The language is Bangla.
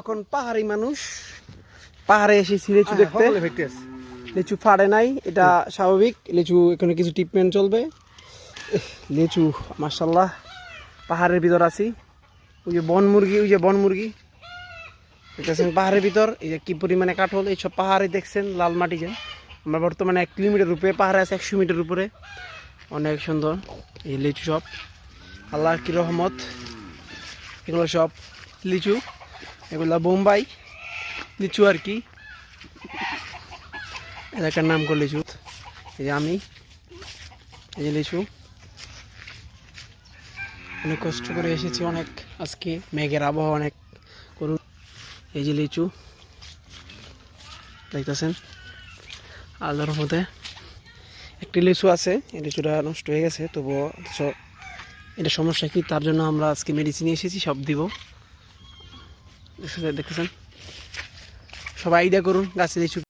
এখন পাহাড়ি মানুষ, পাহাড়ে এসেছি লিচু দেখতে। লিচু ফাড়ে নাই, এটা স্বাভাবিক। লিচু এখানে কিছু ট্রিটমেন্ট চলবে। লিচু মাশাআল্লাহ, পাহাড়ের ভিতর আছি। ওই যে বন মুরগি দেখতেছেন পাহাড়ের ভিতর। এই যে কি পরিমাণে কাঠল, এইসব পাহাড়ে দেখছেন লাল মাটি। যে আমরা বর্তমানে 1 কিলোমিটার উপরে পাহাড়ে আছে, 100 মিটার উপরে। অনেক সুন্দর এই লিচু সব, আল্লাহর কি রহমত। এগুলো সব লিচু, এগুলো বোম্বাই লিচু আর কি, এলাকার নাম করে লিচু। এই যে আমি, এই যে লিচু অনেক কষ্ট করে এসেছি, অনেক আজকে মেঘের আবহাওয়া অনেক করুন। এই যে লিচু দেখতেছেন, আল্লাহর রহমতে একটি লিচু আছে, এই লিচুটা নষ্ট হয়ে গেছে। তবুও এটা সমস্যা কি, তার জন্য আমরা আজকে মেডিসিন এসেছি, সব দিব। দেখতেছেন, সবাই আইডিয়া করুন গাছে লিচু।